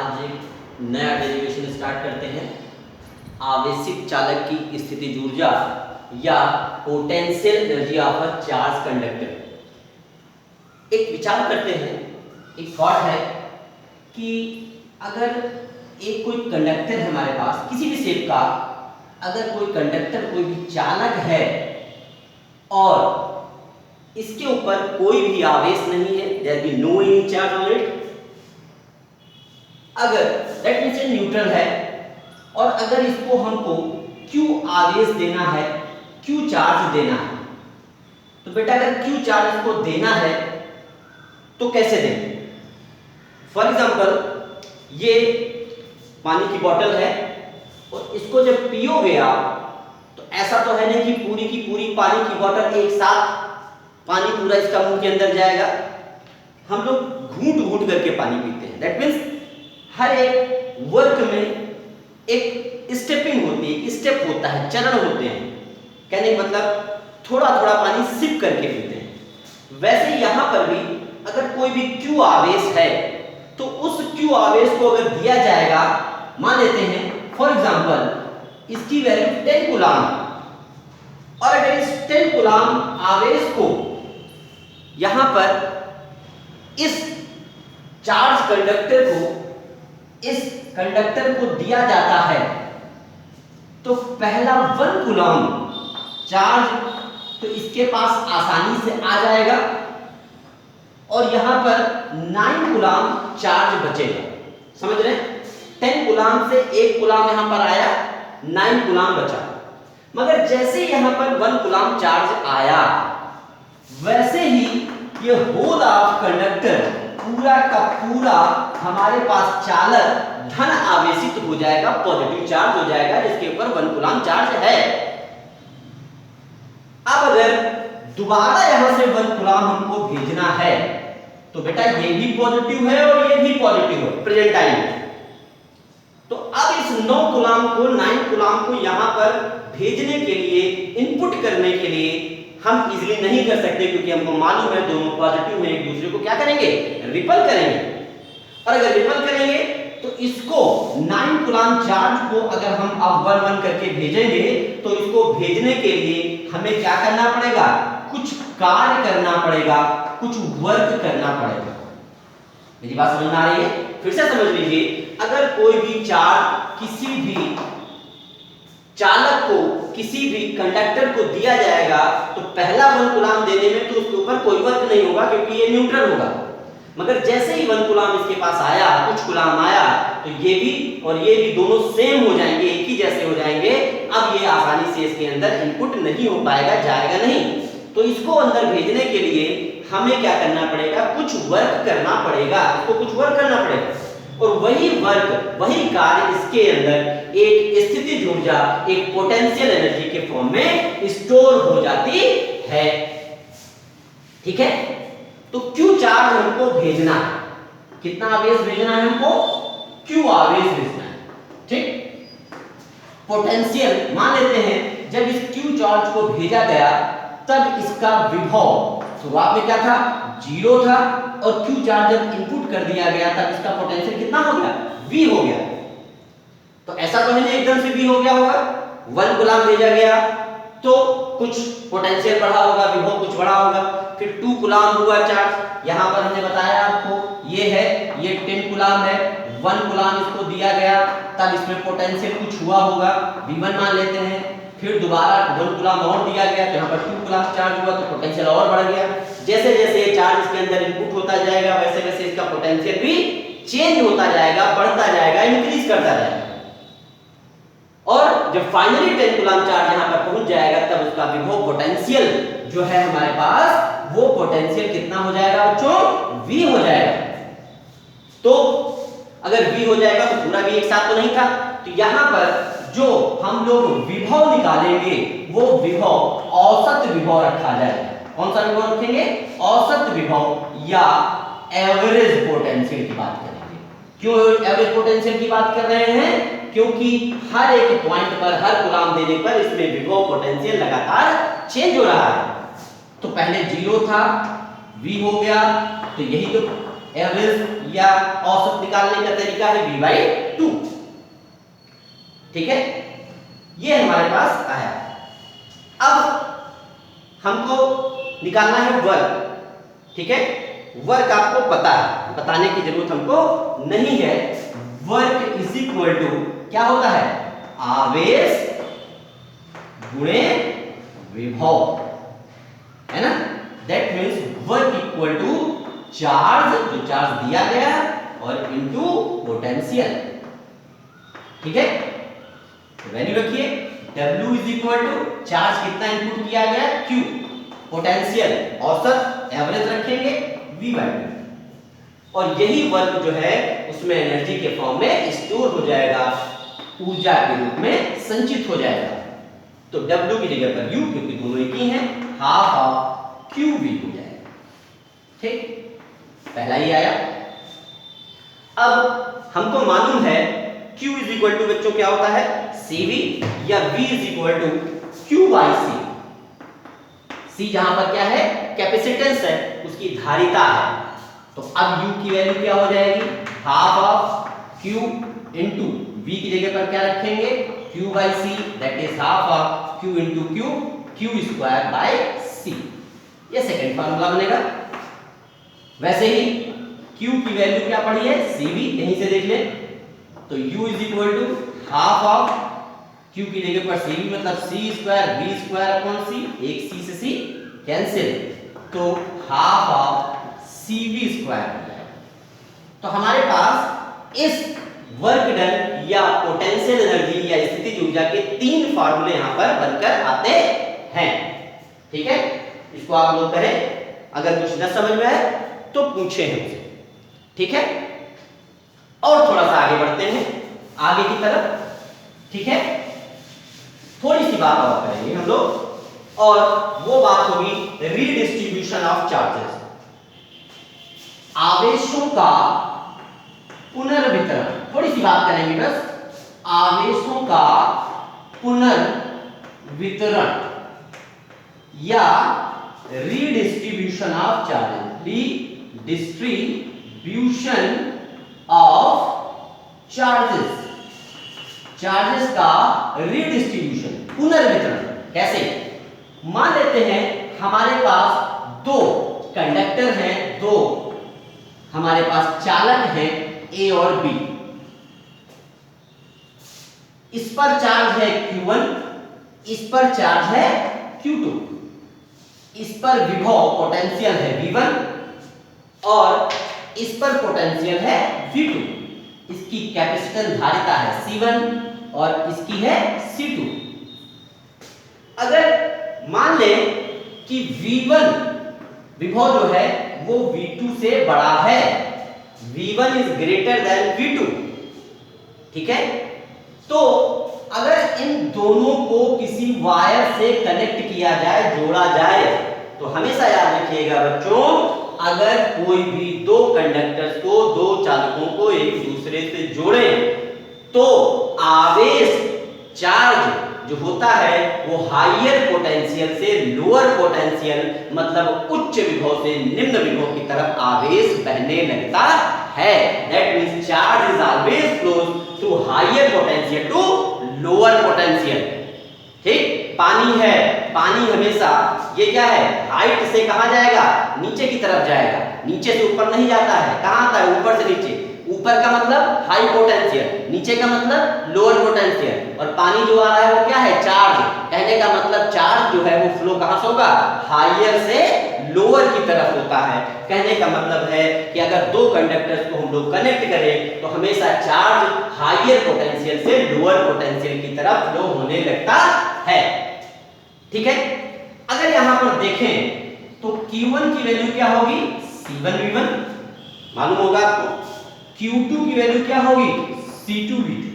आज एक नया डेरिवेशन स्टार्ट करते हैं। आवेशित चालक की स्थितिज ऊर्जा या potential energy of a charge conductor. एक विचार करते हैं, एक थॉट है कि अगर एक कोई कंडक्टर है हमारे पास किसी भी शेप का, अगर कोई कंडक्टर कोई भी चालक है और इसके ऊपर कोई भी आवेश नहीं है, there be no any charge on it, अगर दैट मींस न्यूट्रल है और अगर इसको हमको Q आवेश देना है, Q चार्ज देना है, तो बेटा अगर Q चार्ज इसको देना है तो कैसे देंगे? फॉर एग्जांपल ये पानी की बोतल है और इसको जब पियोगे आप तो ऐसा तो है नहीं कि पूरी की पूरी पानी की बोतल एक साथ पानी पूरा इसका मुंह के अंदर जाएगा। हम लोग घूंट घूंट करके पानी पीते हैं। दैट मींस हर एक वर्क में एक स्टेपिंग होती है, एक स्टेप होता है, चरण होते हैं। कहने का मतलब थोड़ा थोड़ा पानी सिप करके पीते हैं। वैसे यहाँ पर भी अगर कोई भी Q आवेश है तो उस Q आवेश को अगर दिया जाएगा, मान लेते हैं फॉर एग्जांपल इसकी वैल्यू 10 कूलाम, और अगर इस 10 कूलाम आवेश को यहां पर इस चार्ज कंडक्टर को दिया जाता है तो पहला 1 कूलाम चार्ज तो इसके पास आसानी से आ जाएगा और यहां पर 9 कूलाम चार्ज बचेगा। समझ रहे हैं? 10 कूलाम से 1 कूलाम यहां पर आया, 9 कूलाम बचा। मगर जैसे यहां पर 1 कूलाम चार्ज आया, वैसे ही ये होल ऑफ कंडक्टर पूरा का पूरा हमारे पास चालक धन आवेशित हो जाएगा, पॉजिटिव चार्ज हो जाएगा, जिसके ऊपर 1 कूलाम चार्ज है। अब अगर दोबारा यहां से 1 कूलाम हमको भेजना है तो बेटा ये भी पॉजिटिव है और ये भी पॉजिटिव है प्रेजेंट टाइम में। तो अब इस 9 कूलाम को 9 कूलाम को यहां पर भेजने के लिए, इनपुट करने के लिए हम इजीली नहीं कर सकते, क्योंकि हमको मालूम है दोनों पॉजिटिव में एक दूसरे को क्या करेंगे, रिपल करेंगे। और अगर रिपल करेंगे तो इसको 9 कूलाम चार्ज को अगर हम अब 1-1 करके भेजेंगे तो इसको भेजने के लिए हमें क्या करना पड़ेगा, कुछ कार्य करना पड़ेगा, कुछ वर्क करना पड़ेगा। मेरी बात समझ में आ रही है? फिर से समझ लीजिए, अगर कोई भी चार्ज किसी भी चालक को, किसी भी कंडक्टर को दिया जाएगा तो पहला 1 कूलाम देने में तो उसके ऊपर कोई वर्क नहीं होगा क्योंकि ये न्यूट्रल होगा। मगर जैसे ही 1 कूलाम इसके पास आया, कुछ कूलाम आया, तो ये भी और ये भी दोनों सेम हो जाएंगे, एक ही जैसे हो जाएंगे। अब ये आसानी से इसके अंदर इनपुट नहीं हो पाएगा, जाएगा नहीं। तो इसको अंदर भेजने के लिए हमें क्या करना पड़ेगा, कुछ वर्क करना पड़ेगा, इसको कुछ वर्क करना पड़ेगा। और वही वर्क, वही कार्य इसके अंदर एक स्थितिज ऊर्जा, एक पोटेंशियल एनर्जी के फॉर्म में स्टोर हो जाती है। ठीक है? तो Q चार्ज हमको भेजना है, कितना आवेश भेजना है हमको, Q आवेश भेजना है। ठीक? पोटेंशियल मान लेते हैं जब इस Q चार्ज को भेजा गया तब इसका विभव शुरुआत में क्या था, 0 था, और Q चार्ज जब इनपुट कर दिया गया तब इसका पोटेंशियल कितना हो गया, V हो गया। तो ऐसा तो नहीं एकदम से V हो गया होगा, 1 कूलाम भेजा गया तो कुछ पोटेंशियल बढ़ा होगा, विभव कुछ बढ़ा होगा, फिर 2 कूलाम हुआ चार्ज। यहां पर हमने बताया आपको ये है, ये 10 कूलाम है, 1 कूलाम इसको दिया गया तब इसमें पोटेंशियल कुछ हुआ होगा, V1 मान लेते हैं। फिर दोबारा 1 कूलाम और दिया गया तो यहाँ पर 2 कूलाम चार्ज हुआ तो पोटेंशियल और बढ़ गया। जैसे जैसे ये चार्ज इसके अंदर इनपुट होता जाएगा वैसे वैसे इसका पोटेंशियल भी चेंज होता जाएगा, बढ़ता जाएगा, इंक्रीज करता जाएगा। और जब फाइनली 10 कूलाम चार्ज यहाँ पर पहुंच जाएगा तब उसका विभव पोटेंशियल जो है हमारे पास, वो पोटेंशियल कितना हो जाएगा बच्चों, V हो जाएगा। तो अगर V हो जाएगा तो पूरा V एक साथ तो नहीं था, तो यहाँ पर जो हम लोग विभव निकालेंगे वो विभव औसत विभव रखा जाएगा। कौन सा विभव रखेंगे, औसत विभव या एवरेज पोटेंशियल की बात करेंगे। क्यों एवरेज पोटेंशियल की बात कर रहे हैं, क्योंकि हर एक पॉइंट पर, हर कूलाम देने पर इसमें विभव पोटेंशियल लगातार चेंज हो रहा है। तो पहले 0 था, V हो गया, तो यही तो एवरेज या औसत निकालने का तरीका है V/2। ठीक है, ये हमारे पास आया। अब हमको निकालना है वर्क। ठीक है, वर्क आपको पता है, बताने की जरूरत हमको नहीं है। वर्क इज इक्वल टू क्या होता है, आवेश गुणे विभव, है ना। That means work equal to charge, जो चार्ज दिया गया, और इनटू पोटेंशियल। ठीक है, वैल्यू रखिए, W is equal to charge कितना इनपुट किया गया Q, पोटेंशियल औसत एवरेज रखेंगे V/2, और यही वर्क जो है उसमें एनर्जी के फॉर्म में स्टोर हो जाएगा, ऊर्जा के रूप में संचित हो जाएगा। तो W की जगह पर U, क्योंकि दोनों एक ही हैं, हाफ ऑफ QV हो जाएगा। ठीक, पहला ही आया। अब हमको मालूम है Q इज इक्वल टू बच्चों क्या होता है, CV, या V is equal to Q/C। C जहां पर क्या है, कैपेसिटेंस है, उसकी धारिता है। तो अब U की वैल्यू क्या हो जाएगी, half of Q into V की जगह पर क्या रखेंगे, Q/C, that is half of Q into Q²/C। ये सेकेंड फार्मूला बनेगा। वैसे ही Q की वैल्यू क्या पड़ी है, CV, यहीं से देख लें। तो U is equal to half of Q की जगह पर CV, मतलब C²V²/C, एक C से C कैंसिल, तो हाफ ऑफ CV²। तो हमारे पास इस वर्क डन या पोटेंशियल एनर्जी या स्थितिज ऊर्जा के तीन फार्मूले यहां पर बनकर आते हैं। ठीक है, इसको आप लोग करें, अगर कुछ न समझ में आए तो पूछे हमसे। ठीक है, और थोड़ा सा आगे बढ़ते हैं, आगे की तरफ। ठीक है, थोड़ी सी बात और करेंगे हम लोग, और वो बात होगी रीडिस्ट्रीब्यूशन ऑफ चार्जेस, आवेशों का पुनर्वितरण। थोड़ी सी बात करेंगे बस, आवेशों का पुनर्वितरण या redistribution of charges, redistribution of charges, charges का रीडिस्ट्रीब्यूशन, पुनर्वितरण। कैसे, मान लेते हैं हमारे पास दो कंडक्टर हैं, दो हमारे पास चालक हैं A और B। इस पर चार्ज है Q1, इस पर चार्ज है Q2, इस पर विभव पोटेंशियल है V1, और इस पर पोटेंशियल है V2। इसकी कैपेसिटेंस धारिता है C1 और इसकी है C2। अगर मान लें कि V1 विभव जो है वो V2 से बड़ा है, V1 is greater than V2। ठीक है, तो अगर इन दोनों को किसी वायर से कनेक्ट किया जाए, जोड़ा जाए, तो हमेशा याद रखिएगा बच्चों, अगर कोई भी दो कंडक्टर्स को, दो चालकों को एक दूसरे से जोड़े, तो आवेश चार्ज जो होता है वो हायर पोटेंशियल से लोअर पोटेंशियल, मतलब उच्च विभव से निम्न विभव की तरफ आवेश बहने लगता है। That means charge is always flows through higher potential to lower potential. ठीक, पानी है, पानी हमेशा ये क्या है, हाइट से कहां जाएगा, नीचे की तरफ जाएगा, नीचे से ऊपर नहीं जाता है। कहां आता है, ऊपर से नीचे। ऊपर का मतलब हाई पोटेंशियल, नीचे का मतलब लोअर पोटेंशियल, और पानी जो आ रहा है वो क्या है, चार्ज। कहने का मतलब चार्ज जो है वो फ्लो कहां से होगा, हायर से लोअर की तरफ होता है। कहने का मतलब है कि अगर दो कंडक्टर्स को हम लोग कनेक्ट करें तो हमेशा चार्ज हायर पोटेंशियल से लोअर पोटेंशियल की तरफ फ्लो होने लगता है। ठीक है, अगर यहां पर देखें तो Q1 की वैल्यू क्या होगी, C1V1 मालूम होगा आपको, Q2 की वैल्यू क्या होगी, C2V2।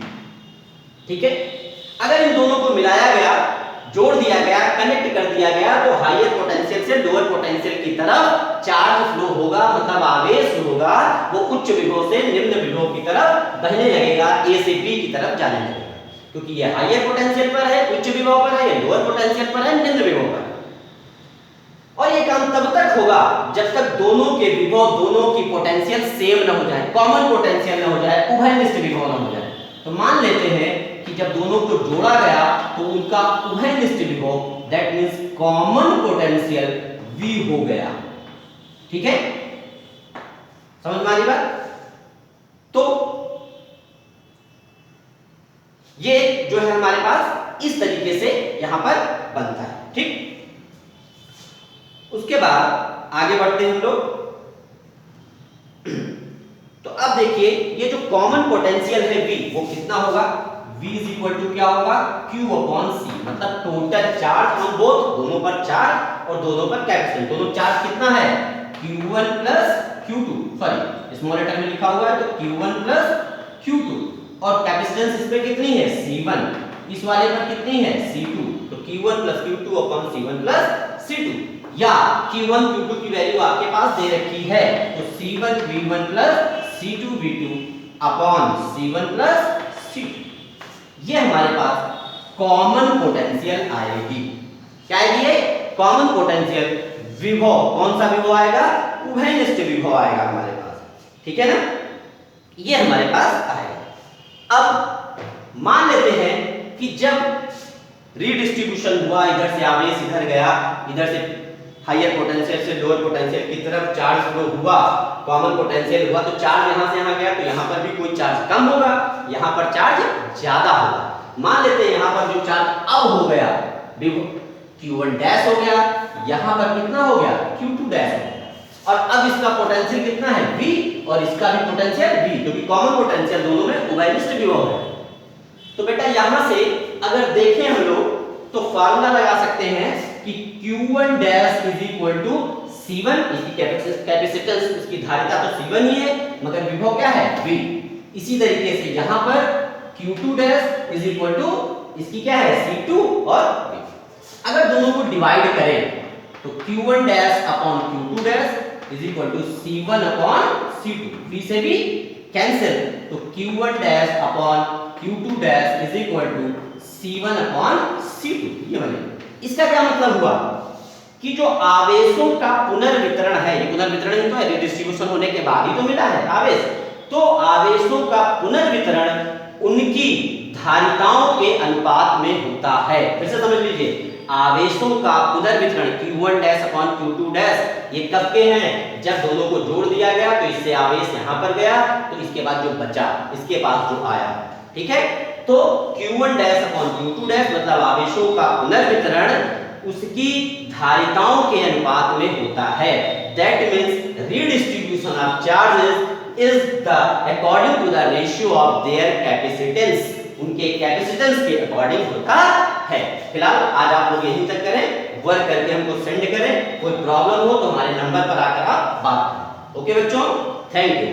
ठीक है, अगर इन दोनों को मिलाया गया, जोड़ दिया गया, कनेक्ट कर दिया गया, तो हायर पोटेंशियल से लोअर पोटेंशियल की तरफ चार्ज फ्लो होगा, मतलब आवेश होगा, वो उच्च विभव से निम्न विभव की तरफ बहने लगेगा, A से B की तरफ जाने लगेगा, क्योंकि ये हायर पोटेंशियल पर है, उच्च विभव पर है, ये लोअर पोटेंशियल पर है, निम्न विभव पर है। और ये काम तब तक होगा जब तक दोनों के विभव, दोनों की पोटेंशियल सेम न हो जाए, कॉमन पोटेंशियल न हो जाए, उभयनिष्ठ विभव न हो जाए। तो मान लेते हैं कि जब दोनों को जोड़ा गया तो उनका उभयनिष्ठ विभव, that means common potential V हो गया। ठीक है, समझ में आ रही बात? तो ये जो है हमारे पास इस तरीके से यहां पर बनता है। ठीक, उसके बाद आगे बढ़ते हैं हम लोग। तो अब देखिए ये जो कॉमन पोटेंशियल है V, वो कितना होगा? V इज इक्वल टू क्या होगा? Q अपॉन C, मतलब टोटल चार्ज ऑन बोथ, दोनों पर चार्ज और दोनों पर कैपेसिटेंस, दोनों चार्ज कितना है? Q1 plus Q2, sorry small letter में लिखा हुआ है तो Q1 प्लस Q2, और कैपेसिटेंस इस पे कितनी है? C1, इस वाले पर कितनी है? C2, तो Q1 plus Q2 upon C1 plus C2, या Q1 Q2 की वैल्यू आपके पास दे रखी है तो C1 V1 plus C2 V2 upon C1 plus C2, ये हमारे पास कॉमन पोटेंशियल आएगी। क्या आएगी? कॉमन पोटेंशियल विभव। कौन सा विभव आएगा? उभयनिष्ठ विभव आएगा हमारे पास। ठीक है ना, ये हमारे पास आएगा। अब मान लेते हैं कि जब रीडिस्ट्रीब्यूशन हुआ, इधर से आवेश इधर गया, इधर से हायर पोटेंशियल से लोअर पोटेंशियल की तरफ चार्ज फ्लो हुआ, कॉमन पोटेंशियल हुआ, तो चार्ज यहां से यहां गया तो यहां पर भी कोई चार्ज कम होगा, यहां पर चार्ज ज्यादा होगा। मान लेते हैं यहां पर जो चार्ज अब हो गया Q1 डैश हो गया, यहां पर कितना हो गया? Q2 डैश हो गया, और अब इसका पोटेंशियल कितना है? V, और इसका भी पोटेंशियल V, क्योंकि कॉमन पोटेंशियल दोनों में उभयनिष्ठ विभव है। तो बेटा यहां से अगर देखें हम लोग तो फार्मूला लगा सकते हैं कि Q1 dash is equal to C1, इसकी कैपेसिटेंस, इसकी धारिता तो C1 ही है, मगर विभव क्या है? V। इसी तरीके से यहां पर Q2 dash is equal to इसकी क्या है? C2 और V। अगर दोनों को डिवाइड करें तो Q1 dash upon Q2 dash is equal to C1 upon C2, V से भी कैंसिल, तो Q1 dash upon Q2 dash is equal to C1 upon C2, ये बनेगा। इसका क्या मतलब हुआ कि जो आवेशों का पुनर्वितरण है, ये पुनर्वितरण ही तो है, रिडिस्ट्रीब्यूशन होने के बाद ही तो मिला है आवेश, तो आवेशों का पुनर्वितरण उनकी धारिताओं के अनुपात में होता है। फिर से समझ लीजिए, आवेशों का पुनर्वितरण Q1 dash upon Q2 dash ये कब के हैं? जब दोनों को जोड़ दिया गया तो इससे आवेश यहां पर गया, तो इसके बाद जो बचा इसके पास जो आया, ठीक है, तो Q1 dash upon Q2 dash मतलब आवेशों का पुनर्वितरण उसकी धारिताओं के अनुपात में होता है। That means redistribution of charges is the according to the ratio of their capacitance, उनके कैपेसिटेंस के अकॉर्डिंग होता है। फिलहाल आज आप लोग यहीं तक करें, वर्क करके हमको सेंड करें, कोई प्रॉब्लम हो तो हमारे नंबर पर आकर आप बात करें। ओके बच्चों, थैंक यू।